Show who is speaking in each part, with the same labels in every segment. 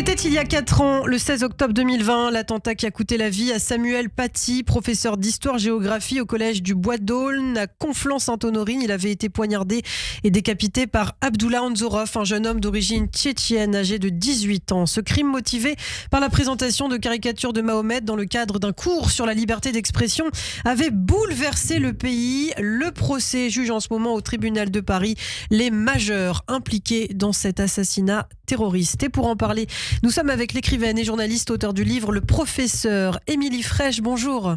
Speaker 1: C'était il y a 4 ans, le 16 octobre 2020, l'attentat qui a coûté la vie à Samuel Paty, professeur d'histoire-géographie au collège du Bois d'Aulne à Conflans-Sainte-Honorine. Il avait été poignardé et décapité par Abdullah Anzorov, un jeune homme d'origine tchétchène âgé de 18 ans. Ce crime motivé par la présentation de caricatures de Mahomet dans le cadre d'un cours sur la liberté d'expression avait bouleversé le pays. Le procès juge en ce moment au tribunal de Paris les majeurs impliqués dans cet assassinat terroriste. Et pour en parler, nous sommes avec l'écrivaine et journaliste, auteur du livre Le Professeur, Émilie Frèche. Bonjour.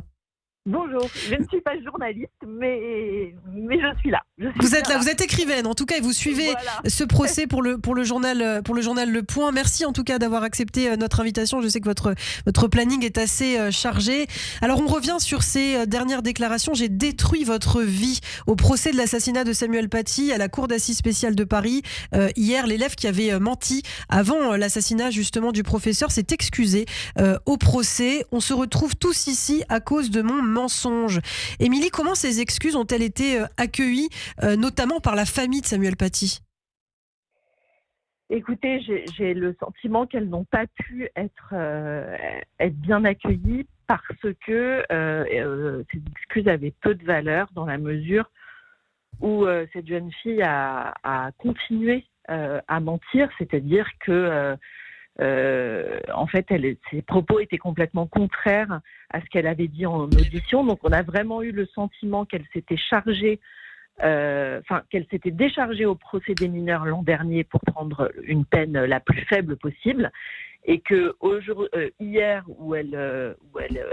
Speaker 2: Bonjour, je ne suis pas journaliste, mais je suis là.
Speaker 1: Vous êtes là, vous êtes écrivaine en tout cas et vous suivez ce procès pour le journal Le Point. Merci en tout cas d'avoir accepté notre invitation. Je sais que votre planning est assez chargé. Alors on revient sur ces dernières déclarations. J'ai détruit votre vie au procès de l'assassinat de Samuel Paty à la cour d'assises spéciale de Paris. Hier, l'élève qui avait menti avant l'assassinat justement du professeur s'est excusé au procès. On se retrouve tous ici à cause de mon mensonge. Émilie, comment ces excuses ont-elles été accueillies, notamment par la famille de Samuel Paty?
Speaker 2: Écoutez, j'ai le sentiment qu'elles n'ont pas pu être bien accueillies parce que ces excuses avaient peu de valeur dans la mesure où cette jeune fille a continué à mentir, c'est-à-dire que en fait, ses propos étaient complètement contraires à ce qu'elle avait dit en audition. Donc, on a vraiment eu le sentiment qu'elle s'était qu'elle s'était déchargée au procès des mineurs l'an dernier pour prendre une peine la plus faible possible, et que hier, où elle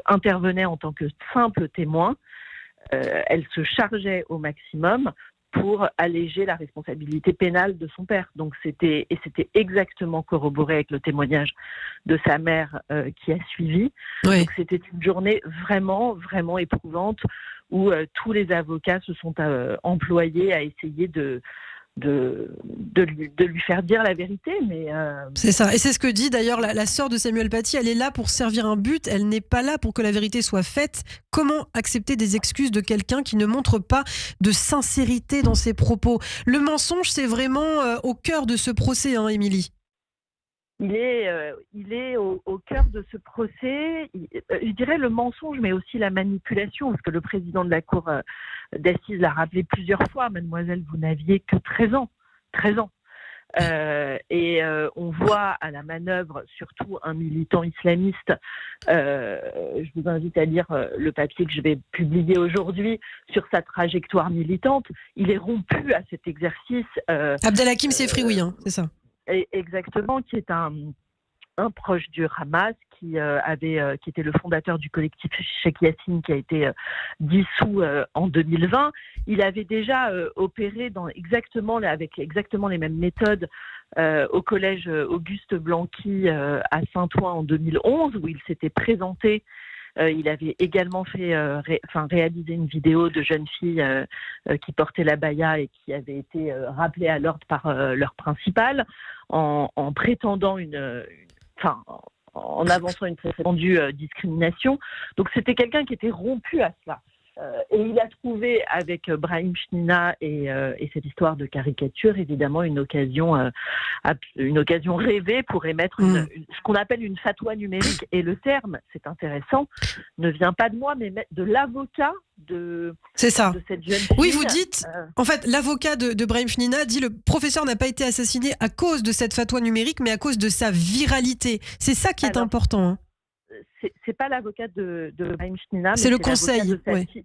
Speaker 2: intervenait en tant que simple témoin, elle se chargeait au maximum pour alléger la responsabilité pénale de son père. Donc c'était exactement corroboré avec le témoignage de sa mère qui a suivi.
Speaker 1: Oui.
Speaker 2: Donc c'était une journée vraiment, vraiment éprouvante où tous les avocats se sont employés à essayer de lui faire dire la vérité, mais
Speaker 1: c'est ça. Et c'est ce que dit d'ailleurs la sœur de Samuel Paty. Elle est là pour servir un but, elle n'est pas là pour que la vérité soit faite. Comment accepter des excuses de quelqu'un qui ne montre pas de sincérité dans ses propos? Le mensonge, c'est vraiment au cœur de ce procès, hein, Émilie.
Speaker 2: il est au cœur de ce procès. Je dirais le mensonge, mais aussi la manipulation, parce que le président de la cour d'assises l'a rappelé plusieurs fois. Mademoiselle, vous n'aviez que 13 ans. 13 ans. On voit à la manœuvre surtout un militant islamiste. Je vous invite à lire le papier que je vais publier aujourd'hui sur sa trajectoire militante. Il est rompu à cet exercice.
Speaker 1: Abdelhakim Sefrioui, hein, c'est ça.
Speaker 2: Exactement, qui est un proche du Hamas, qui était le fondateur du collectif Cheikh Yassine, qui a été dissous en 2020. Il avait déjà opéré avec exactement les mêmes méthodes au collège Auguste Blanqui à Saint-Ouen en 2011, où il s'était présenté. Il avait également réalisé une vidéo de jeunes filles qui portaient l'abaya et qui avaient été rappelées à l'ordre par leur principale en prétendant en avançant une prétendue discrimination. Donc c'était quelqu'un qui était rompu à cela. Et il a trouvé avec Brahim Chnina et cette histoire de caricature, évidemment, une occasion rêvée pour émettre ce qu'on appelle une fatwa numérique. Et le terme, c'est intéressant, ne vient pas de moi, mais de l'avocat de cette jeune fille.
Speaker 1: Oui, vous dites, en fait, l'avocat de Brahim Chnina dit le professeur n'a pas été assassiné à cause de cette fatwa numérique, mais à cause de sa viralité. C'est ça qui est important, hein.
Speaker 2: C'est pas l'avocat de Brahim Chnina, mais
Speaker 1: c'est le conseil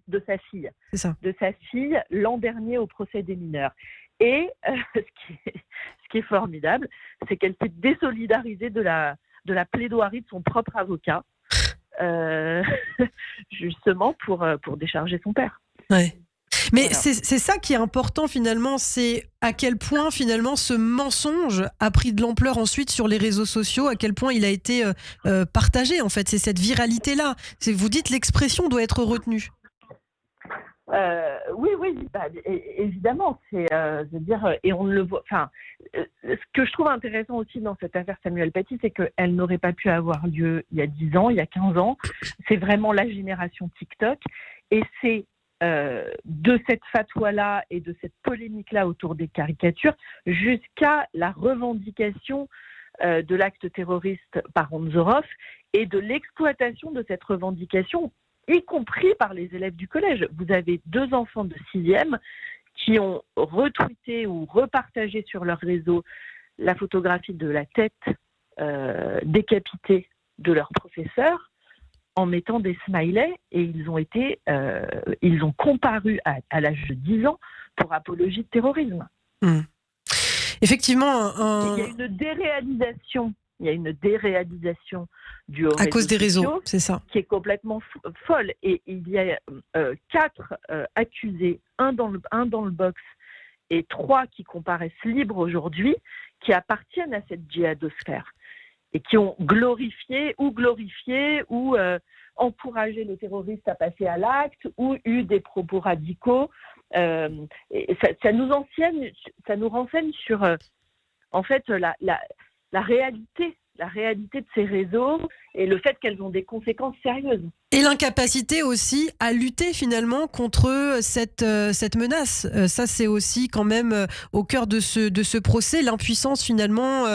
Speaker 2: de sa fille.
Speaker 1: C'est ça.
Speaker 2: De sa fille l'an dernier au procès des mineurs. Et ce qui est formidable, c'est qu'elle s'est désolidarisée de la plaidoirie de son propre avocat, justement pour décharger son père.
Speaker 1: Ouais. Mais voilà. C'est ça qui est important finalement, c'est à quel point finalement ce mensonge a pris de l'ampleur ensuite sur les réseaux sociaux, à quel point il a été partagé en fait, c'est cette viralité-là. Vous dites l'expression doit être retenue.
Speaker 2: Oui, évidemment, je veux dire, et on le voit. Enfin, ce que je trouve intéressant aussi dans cette affaire Samuel Paty, c'est qu'elle n'aurait pas pu avoir lieu il y a 10 ans, il y a 15 ans. C'est vraiment la génération TikTok, et c'est de cette fatwa-là et de cette polémique-là autour des caricatures jusqu'à la revendication de l'acte terroriste par Anzorov et de l'exploitation de cette revendication, y compris par les élèves du collège. Vous avez 2 enfants de 6e qui ont retweeté ou repartagé sur leur réseau la photographie de la tête décapitée de leur professeur en mettant des smileys, et ils ont comparu à l'âge de 10 ans pour apologie de terrorisme.
Speaker 1: Effectivement,
Speaker 2: il y a une déréalisation du
Speaker 1: à cause des réseaux, c'est ça,
Speaker 2: qui est complètement folle. Et il y a 4 accusés, un dans le box et 3 qui comparaissent libres aujourd'hui, qui appartiennent à cette djihadosphère et qui ont glorifié ou encouragé le terroriste à passer à l'acte ou eu des propos radicaux. Et ça nous renseigne sur en fait la réalité de ces réseaux et le fait qu'elles ont des conséquences sérieuses.
Speaker 1: Et l'incapacité aussi à lutter finalement contre cette menace. Ça, c'est aussi quand même au cœur de ce procès, l'impuissance finalement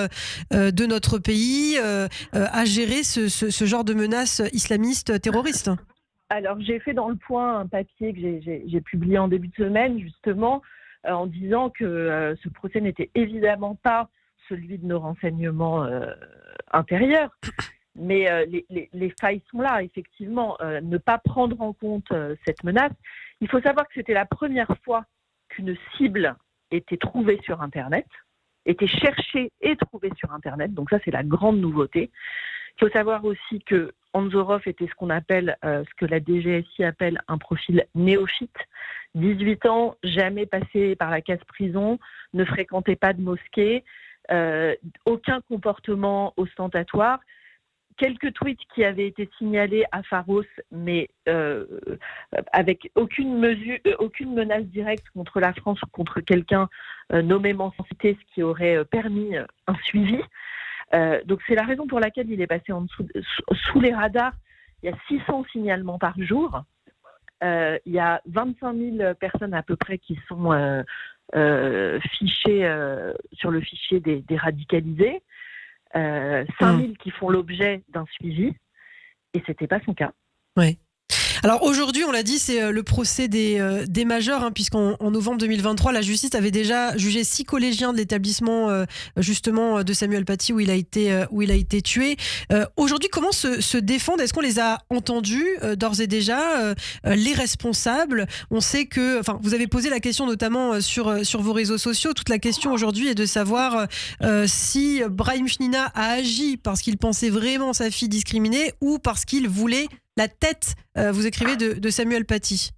Speaker 1: de notre pays à gérer ce genre de menaces islamistes terroristes.
Speaker 2: Alors, j'ai fait dans Le Point un papier que j'ai publié en début de semaine, justement, en disant que ce procès n'était évidemment pas celui de nos renseignements intérieurs, mais les failles sont là, effectivement. Ne pas prendre en compte cette menace. Il faut savoir que c'était la première fois qu'une cible était trouvée sur Internet, était cherchée et trouvée sur Internet, donc ça, c'est la grande nouveauté. Il faut savoir aussi que Anzorov était ce qu'on appelle, ce que la DGSI appelle un profil néophyte. 18 ans, jamais passé par la case prison, ne fréquentait pas de mosquée, aucun comportement ostentatoire. Quelques tweets qui avaient été signalés à Pharos, mais avec aucune menace directe contre la France ou contre quelqu'un nommément cité, ce qui aurait permis un suivi. Donc c'est la raison pour laquelle il est passé sous les radars. Il y a 600 signalements par jour. Il y a 25 000 personnes à peu près qui sont fichées sur le fichier des radicalisés. 5 000 qui font l'objet d'un suivi. Et ce n'était pas son cas.
Speaker 1: Oui. Alors aujourd'hui, on l'a dit, c'est le procès des majeurs, puisqu'en novembre 2023, la justice avait déjà jugé 6 collégiens de l'établissement justement de Samuel Paty où il a été tué. Aujourd'hui, comment se défendre ? Est-ce qu'on les a entendus d'ores et déjà les responsables ? On sait que, vous avez posé la question notamment sur vos réseaux sociaux. Toute la question aujourd'hui est de savoir si Brahim Chnina a agi parce qu'il pensait vraiment sa fille discriminée ou parce qu'il voulait la tête, vous écrivez, de Samuel Paty.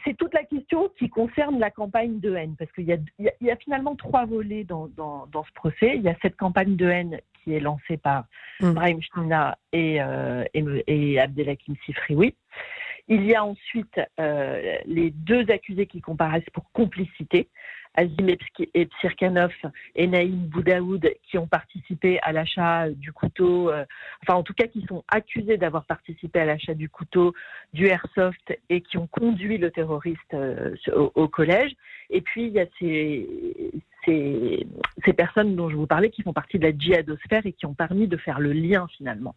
Speaker 2: C'est toute la question qui concerne la campagne de haine, parce qu'il y a finalement 3 volets dans ce procès. Il y a cette campagne de haine qui est lancée par Brahim Chnina et Abdelhakim Sifrioui. Il y a ensuite les 2 accusés qui comparaissent pour complicité, Azim Epsirkanov et Naïm Boudaoud, qui ont participé à l'achat du couteau, en tout cas qui sont accusés d'avoir participé à l'achat du couteau, du airsoft, et qui ont conduit le terroriste au collège. Et puis il y a ces personnes dont je vous parlais qui font partie de la djihadosphère et qui ont permis de faire le lien finalement.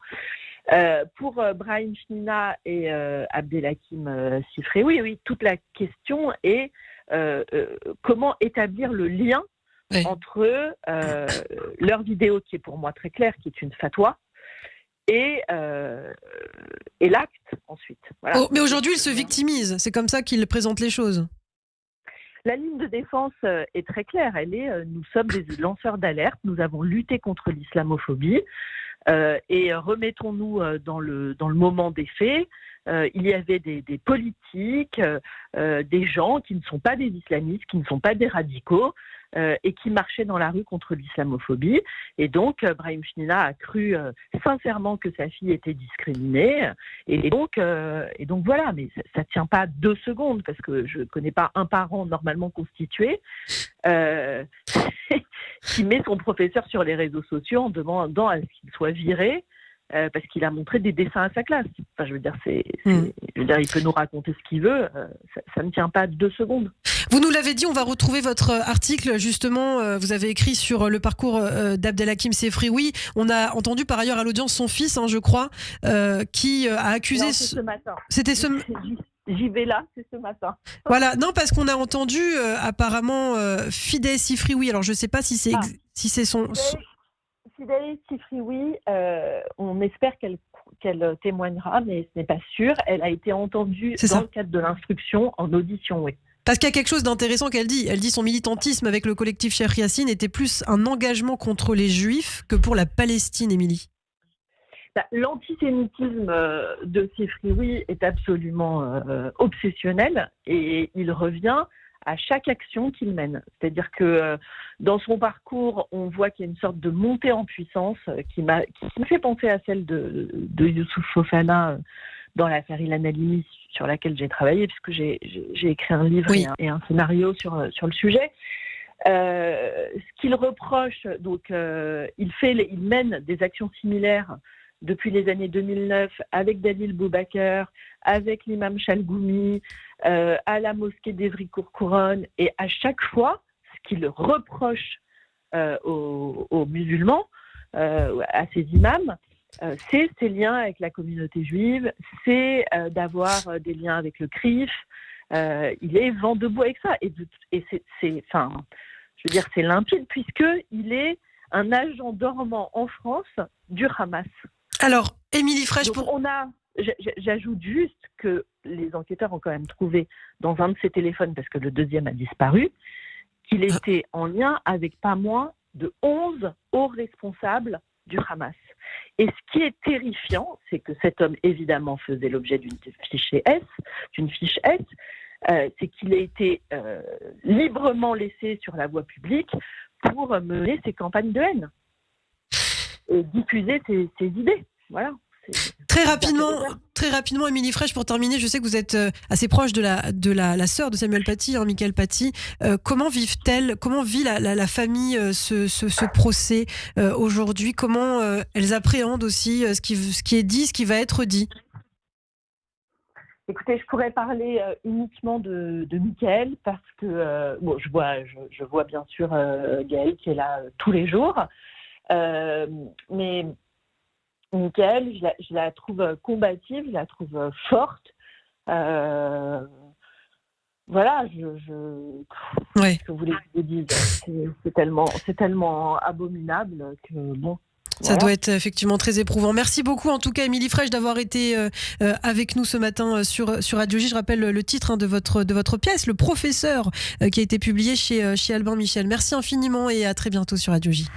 Speaker 2: Pour Brahim Chnina et Abdelhakim Sifrioui, oui, toute la question est comment établir le lien entre leur vidéo, qui est pour moi très claire, qui est une fatwa, et l'acte ensuite. Voilà.
Speaker 1: Mais aujourd'hui, il se victimise. C'est comme ça qu'il présente les choses.
Speaker 2: La ligne de défense est très claire. Elle est nous sommes des lanceurs d'alerte. Nous avons lutté contre l'islamophobie. Et remettons-nous dans le moment des faits. Il y avait des politiques, des gens qui ne sont pas des islamistes, qui ne sont pas des radicaux, et qui marchaient dans la rue contre l'islamophobie. Et donc, Brahim Chnina a cru sincèrement que sa fille était discriminée. Et donc voilà, mais ça ne tient pas 2 secondes, parce que je ne connais pas un parent normalement constitué qui met son professeur sur les réseaux sociaux en demandant à ce qu'il soit viré parce qu'il a montré des dessins à sa classe. Enfin, je veux dire, il peut nous raconter ce qu'il veut. Ça ne tient pas 2 secondes.
Speaker 1: Vous nous l'avez dit, on va retrouver votre article, justement, vous avez écrit sur le parcours d'Abdelhakim Sefrioui. On a entendu par ailleurs à l'audience son fils, je crois, qui a accusé...
Speaker 2: Non, c'est ce matin.
Speaker 1: C'était ce...
Speaker 2: J'y vais là, c'est ce matin.
Speaker 1: Voilà, non, parce qu'on a entendu apparemment Fidé Sefrioui. Alors je ne sais pas si c'est son...
Speaker 2: Fidé Sefrioui, on espère qu'elle témoignera, mais ce n'est pas sûr. Elle a été entendue dans le cadre de l'instruction en audition, oui.
Speaker 1: Parce qu'il y a quelque chose d'intéressant qu'elle dit. Elle dit son militantisme avec le collectif Cheikh Yassine était plus un engagement contre les Juifs que pour la Palestine, Émilie.
Speaker 2: L'antisémitisme de Sefrioui est absolument obsessionnel et il revient à chaque action qu'il mène. C'est-à-dire que dans son parcours, on voit qu'il y a une sorte de montée en puissance qui me fait penser à celle de Youssouf Fofana dans l'affaire Ilan Halimi, sur laquelle j'ai travaillé, puisque j'ai écrit un livre et un scénario sur le sujet. Ce qu'il reproche, donc, il mène des actions similaires depuis les années 2009 avec Dalil Boubaker, avec l'imam Chalgoumi, à la mosquée d'Evry-Courcouronnes, et à chaque fois, ce qu'il reproche aux musulmans, à ces imams, c'est ses liens avec la communauté juive, c'est d'avoir des liens avec le CRIF. Il est vent debout avec ça. Et c'est limpide, puisqu'il est un agent dormant en France du Hamas.
Speaker 1: Alors, Émilie Frèche,
Speaker 2: j'ajoute juste que les enquêteurs ont quand même trouvé dans un de ses téléphones, parce que le deuxième a disparu, qu'il était en lien avec pas moins de 11 hauts responsables du Hamas. Et ce qui est terrifiant, c'est que cet homme, évidemment, faisait l'objet d'une fiche S, c'est qu'il a été librement laissé sur la voie publique pour mener ses campagnes de haine et diffuser ses idées. Voilà.
Speaker 1: Très rapidement, Émilie Frèche, pour terminer, je sais que vous êtes assez proche de la sœur de Samuel Paty, Mickaëlle Paty. Comment vit la famille ce procès aujourd'hui? Comment elles appréhendent aussi ce qui est dit, ce qui va être dit?
Speaker 2: Écoutez, je pourrais parler uniquement de Mickaëlle, parce que je vois bien sûr Gaëlle qui est là tous les jours, mais Mickaëlle, je la trouve combative, je la trouve forte. Voilà, qu'est-ce que vous voulez que je vous dise, c'est tellement abominable que bon.
Speaker 1: Ça doit être effectivement très éprouvant. Merci beaucoup en tout cas, Émilie Frèche, d'avoir été avec nous ce matin sur Radio J. Je rappelle le titre de votre pièce, Le Professeur, qui a été publié chez Albin Michel. Merci infiniment et à très bientôt sur Radio J.